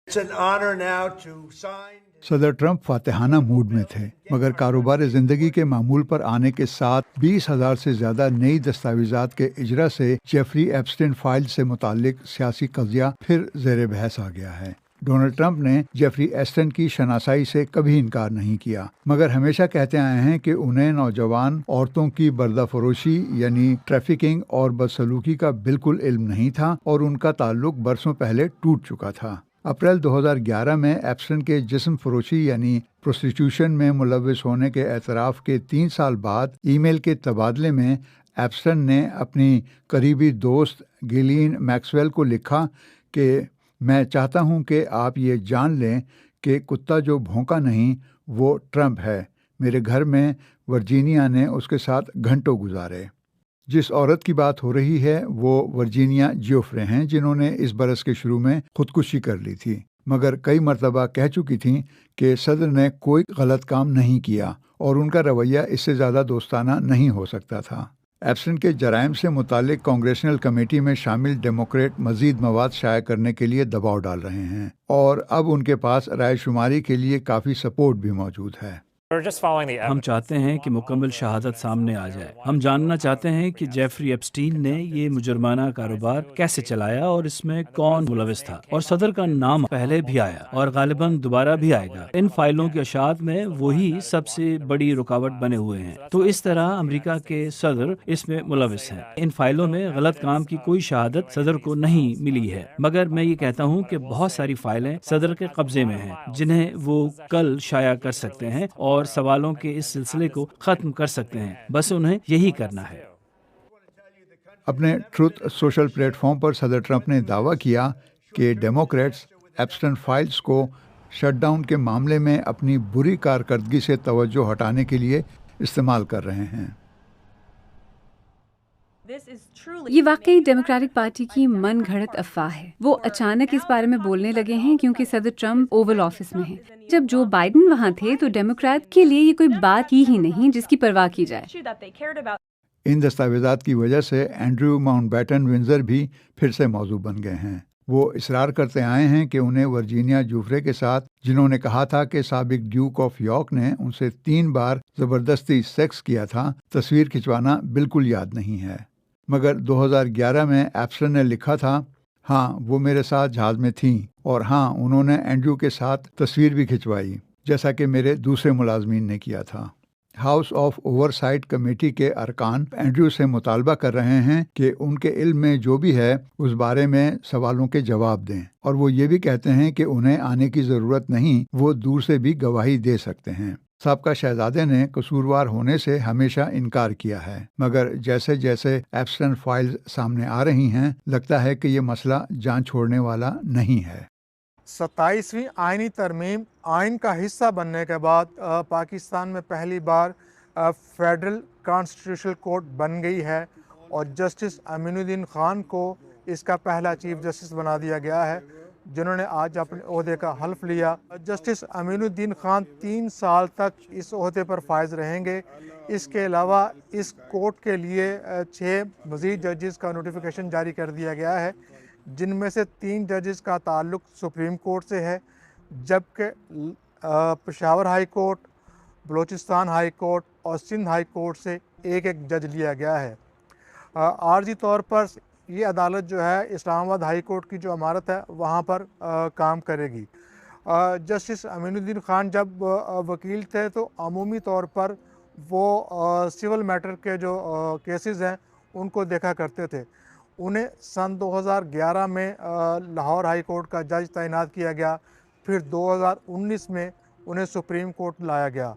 It's an honor now to sign. صدر Trump فاتحانہ mood میں تھے، مگر کاروبار زندگی کے معمول پر آنے کے ساتھ 20,000 سے زیادہ نئی دستاویزات کے اجرا سے جیفری ایپسٹین فائل سے متعلق سیاسی قضیہ پھر زیر بحث آ گیا ہے۔ ڈونلڈ ٹرمپ نے جیفری ایپسٹین کی شناسائی سے کبھی انکار نہیں کیا، مگر ہمیشہ کہتے آئے ہیں کہ انہیں نوجوان عورتوں کی بردہ فروشی یعنی ٹریفکنگ اور بدسلوکی کا بالکل علم نہیں تھا اور ان کا تعلق برسوں پہلے ٹوٹ چکا تھا۔ اپریل 2011 میں ایپسٹن کے جسم فروشی یعنی پروسٹیٹیوشن میں ملوث ہونے کے اعتراف کے 3 سال بعد ای میل کے تبادلے میں ایپسٹن نے اپنی قریبی دوست گیلین میکسویل کو لکھا کہ میں چاہتا ہوں کہ آپ یہ جان لیں کہ کتا جو بھونکا نہیں وہ ٹرمپ ہے۔ میرے گھر میں ورجینیا نے اس کے ساتھ گھنٹوں گزارے۔ جس عورت کی بات ہو رہی ہے وہ ورجینیا جیوفرے ہیں، جنہوں نے اس برس کے شروع میں خودکشی کر لی تھی، مگر کئی مرتبہ کہہ چکی تھیں کہ صدر نے کوئی غلط کام نہیں کیا اور ان کا رویہ اس سے زیادہ دوستانہ نہیں ہو سکتا تھا۔ ایپسٹن کے جرائم سے متعلق کانگریشنل کمیٹی میں شامل ڈیموکریٹ مزید مواد شائع کرنے کے لیے دباؤ ڈال رہے ہیں اور اب ان کے پاس رائے شماری کے لیے کافی سپورٹ بھی موجود ہے۔ ہم چاہتے ہیں کہ مکمل شہادت سامنے آ جائے۔ ہم جاننا چاہتے ہیں کہ جیفری ایپسٹین نے یہ مجرمانہ کاروبار کیسے چلایا اور اس میں کون ملوث تھا، اور صدر کا نام پہلے بھی آیا اور غالباً دوبارہ بھی آئے گا۔ ان فائلوں کی اشاعت میں وہی سب سے بڑی رکاوٹ بنے ہوئے ہیں، تو اس طرح امریکہ کے صدر اس میں ملوث ہیں۔ ان فائلوں میں غلط کام کی کوئی شہادت صدر کو نہیں ملی ہے، مگر میں یہ کہتا ہوں کہ بہت ساری فائلیں صدر کے قبضے میں ہیں جنہیں وہ کل شائع کر سکتے ہیں اور سوالوں کے اس سلسلے کو ختم کر سکتے ہیں۔ بس انہیں یہی کرنا ہے۔ اپنے ٹروتھ سوشل پلیٹ فارم پر صدر ٹرمپ نے دعویٰ کیا کہ ڈیموکریٹس ایپسٹن فائلز کو شٹ ڈاؤن کے معاملے میں اپنی بری کارکردگی سے توجہ ہٹانے کے لیے استعمال کر رہے ہیں۔ یہ واقعی ڈیموکریٹک پارٹی کی من گھڑت افواہ ہے۔ وہ اچانک اس بارے میں بولنے لگے ہیں کیونکہ صدر ٹرمپ اوول آفس میں ہیں۔ جب جو بائیڈن وہاں تھے تو ڈیموکریٹ کے لیے یہ کوئی بات ہی نہیں جس کی پرواہ کی جائے۔ ان دستاویزات کی وجہ سے اینڈریو ماؤنٹ بیٹن ونزر بھی پھر سے موضوع بن گئے ہیں۔ وہ اصرار کرتے آئے ہیں کہ انہیں ورجینیا جیوفرے کے ساتھ، جنہوں نے کہا تھا کہ سابق ڈیوک آف یارک نے ان سے 3 بار زبردستی سیکس کیا تھا، تصویر کھنچوانا بالکل یاد نہیں ہے۔ مگر 2011 میں ایپسٹن نے لکھا تھا، ہاں وہ میرے ساتھ جہاز میں تھیں اور ہاں انہوں نے اینڈریو کے ساتھ تصویر بھی کھنچوائی، جیسا کہ میرے دوسرے ملازمین نے کیا تھا۔ House of oversight committee کے ارکان اینڈریو سے مطالبہ کر رہے ہیں کہ ان کے علم میں جو بھی ہے اس بارے میں سوالوں کے جواب دیں، اور وہ یہ بھی کہتے ہیں کہ انہیں آنے کی ضرورت نہیں، وہ دور سے بھی گواہی دے سکتے ہیں۔ سابقہ شہزادے نے قصوروار ہونے سے ہمیشہ انکار کیا ہے، مگر جیسے جیسے ایپسٹن فائلز سامنے آ رہی ہیں لگتا ہے کہ یہ مسئلہ جان چھوڑنے والا نہیں ہے۔ 27ویں آئینی ترمیم آئین کا حصہ بننے کے بعد پاکستان میں پہلی بار فیڈرل کانسٹیٹیوشنل کورٹ بن گئی ہے اور جسٹس امین الدین خان کو اس کا پہلا چیف جسٹس بنا دیا گیا ہے، جنہوں نے آج اپنے عہدے کا حلف لیا۔ جسٹس امین الدین خان 3 سال تک اس عہدے پر فائز رہیں گے۔ اس کے علاوہ اس کورٹ کے لیے 6 مزید ججز کا نوٹیفیکیشن جاری کر دیا گیا ہے، جن میں سے 3 ججز کا تعلق سپریم کورٹ سے ہے، جبکہ Peshawar high court, Balochistan high court اور سندھ ہائی کورٹ سے ایک جج لیا گیا ہے۔ عارضی طور پر یہ عدالت جو ہے اسلام آباد ہائی کورٹ کی جو عمارت ہے وہاں پر کام کرے گی۔ جسٹس امین الدین خان جب وکیل تھے تو عمومی طور پر وہ سول میٹر کے جو کیسز ہیں ان کو دیکھا کرتے تھے۔ انہیں سن 2011 میں لاہور ہائی کورٹ کا جج تعینات کیا گیا، پھر 2019 میں انہیں سپریم کورٹ لایا گیا۔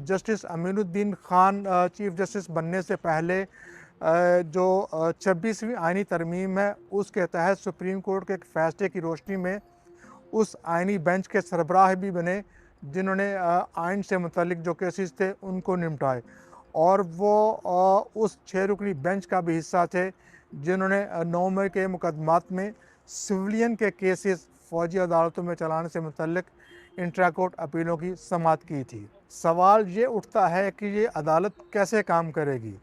جسٹس امین الدین خان چیف جسٹس بننے سے پہلے جو 26ویں آئینی ترمیم ہے اس کے تحت سپریم کورٹ کے ایک فیصلے کی روشنی میں اس آئینی بینچ کے سربراہ بھی بنے، جنہوں نے آئین سے متعلق جو کیسز تھے ان کو نمٹائے، اور وہ اس 6 رکنی بینچ کا بھی حصہ تھے جنہوں نے 9 مئی کے مقدمات میں سویلین کے کیسز فوجی عدالتوں میں چلانے سے متعلق انٹرا کورٹ اپیلوں کی سماعت کی تھی۔ سوال یہ اٹھتا ہے کہ یہ عدالت کیسے کام کرے گی؟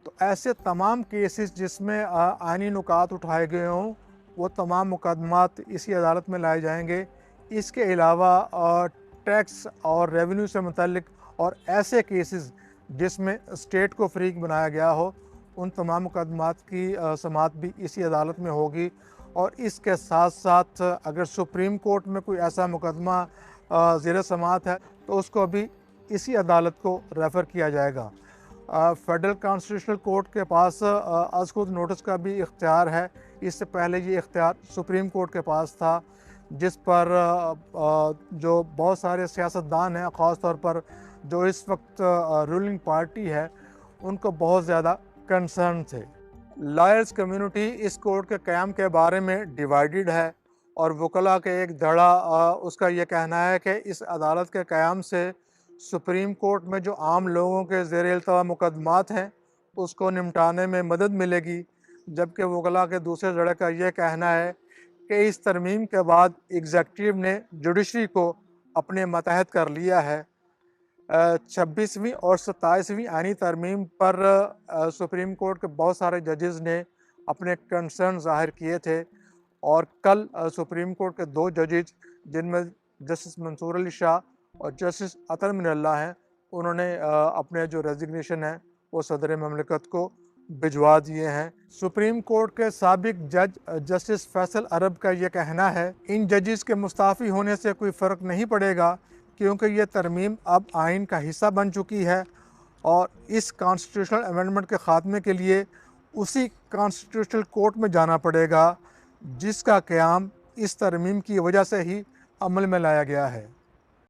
تو ایسے تمام کیسز جس میں آئینی نکات اٹھائے گئے ہوں وہ تمام مقدمات اسی عدالت میں لائے جائیں گے۔ اس کے علاوہ ٹیکس اور ریونیو سے متعلق اور ایسے کیسز جس میں اسٹیٹ کو فریق بنایا گیا ہو، ان تمام مقدمات کی سماعت بھی اسی عدالت میں ہوگی۔ اور اس کے ساتھ ساتھ اگر سپریم کورٹ میں کوئی ایسا مقدمہ زیر سماعت ہے تو اس کو بھی اسی عدالت کو ریفر کیا جائے گا۔ فیڈرل کانسٹیٹیوشنل کورٹ کے پاس از خود نوٹس کا بھی اختیار ہے۔ اس سے پہلے یہ اختیار سپریم کورٹ کے پاس تھا، جس پر جو بہت سارے سیاستدان ہیں، خاص طور پر جو اس وقت رولنگ پارٹی ہے، ان کو بہت زیادہ کنسرن تھے۔ لائرز کمیونٹی اس کورٹ کے قیام کے بارے میں ڈیوائیڈڈ ہے، اور وکلاء کے ایک دھڑا اس کا یہ کہنا ہے کہ اس عدالت کے قیام سے سپریم کورٹ میں جو عام لوگوں کے زیر التوا مقدمات ہیں اس کو نمٹانے میں مدد ملے گی، جبکہ وکلاء کے دوسرے دھڑے کا یہ کہنا ہے کہ اس ترمیم کے بعد ایگزیکٹو نے جوڈیشری کو اپنے ماتحت کر لیا ہے۔ 26ویں اور 27ویں آئینی ترمیم پر سپریم کورٹ کے بہت سارے ججز نے اپنے کنسرن ظاہر کیے تھے، اور کل سپریم کورٹ کے 2 ججز جن میں جسٹس منصور علی شاہ اور جسٹس عطر من اللہ ہیں، انہوں نے اپنے جو ریزگنیشن ہے وہ صدر مملکت کو بھجوا دیے ہیں۔ سپریم کورٹ کے سابق جج جسٹس فیصل عرب کا یہ کہنا ہے ان ججز کے مستعفی ہونے سے کوئی فرق نہیں پڑے گا، کیونکہ یہ ترمیم اب آئین کا حصہ بن چکی ہے، اور اس کانسٹیٹیوشنل امینڈمنٹ کے خاتمے کے لیے اسی کانسٹیٹیوشنل کورٹ میں جانا پڑے گا جس کا قیام اس ترمیم کی وجہ سے ہی عمل میں لایا گیا ہے۔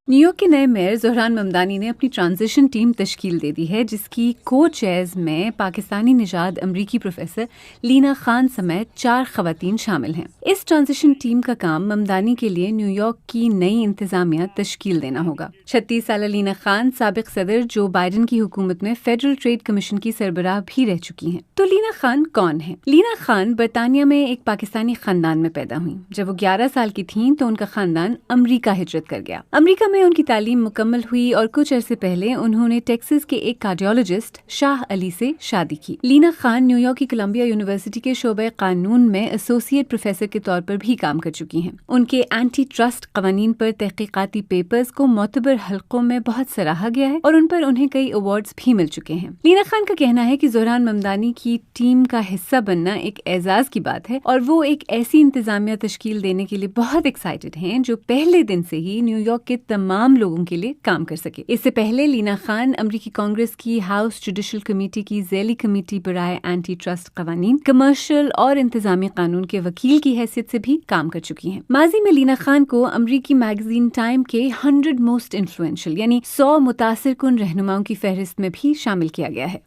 نیو یارک کے نئے میئر زہران ممدانی نے اپنی ٹرانزیشن ٹیم تشکیل دے دی ہے، جس کی کو چیئرز میں پاکستانی نژاد امریکی پروفیسر لینا خان سمیت 4 خواتین شامل ہیں۔ اس ٹرانزیشن ٹیم کا کام ممدانی کے لیے نیو یارک کی نئی انتظامیہ تشکیل دینا ہوگا۔ 36 سالہ لینا خان سابق صدر جو بائیڈن کی حکومت میں فیڈرل ٹریڈ کمیشن کی سربراہ بھی رہ چکی ہیں۔ تو لینا خان کون ہے؟ لینا خان برطانیہ میں ایک پاکستانی خاندان میں پیدا ہوئیں۔ جب وہ 11 سال کی تھیں تو ان کا خاندان امریکہ ہجرت کر گیا۔ امریکہ میں ان کی تعلیم مکمل ہوئی اور کچھ عرصے پہلے انہوں نے ٹیکساس کے ایک کارڈیولوجسٹ شاہ علی سے شادی کی۔ لینا خان نیو یارک کی کولمبیا یونیورسٹی کے شعبہ قانون میں ایسوسیٹ پروفیسر کے طور پر بھی کام کر چکی ہیں۔ ان کے اینٹی ٹرسٹ قوانین پر تحقیقاتی پیپرز کو معتبر حلقوں میں بہت سراہا گیا ہے، اور ان پر انہیں کئی ایوارڈز بھی مل چکے ہیں۔ لینا خان کا کہنا ہے کہ زہران ممدانی کی ٹیم کا حصہ بننا ایک اعزاز کی بات ہے، اور وہ ایک ایسی انتظامیہ تشکیل دینے کے لیے بہت ایکسائٹڈ ہیں جو پہلے دن سے ہی نیو یارک کے تمام لوگوں کے لیے کام کر سکے۔ اس سے پہلے لینا خان امریکی کانگریس کی ہاؤس جوڈیشل کمیٹی کی ذیلی کمیٹی برائے اینٹی ٹرسٹ قوانین، کمرشل اور انتظامی قانون کے وکیل کی حیثیت سے بھی کام کر چکی ہیں۔ ماضی میں لینا خان کو امریکی میگزین ٹائم کے 100 موسٹ انفلوئنشل یعنی 100 متاثر کن رہنماؤں کی فہرست میں بھی شامل کیا گیا ہے۔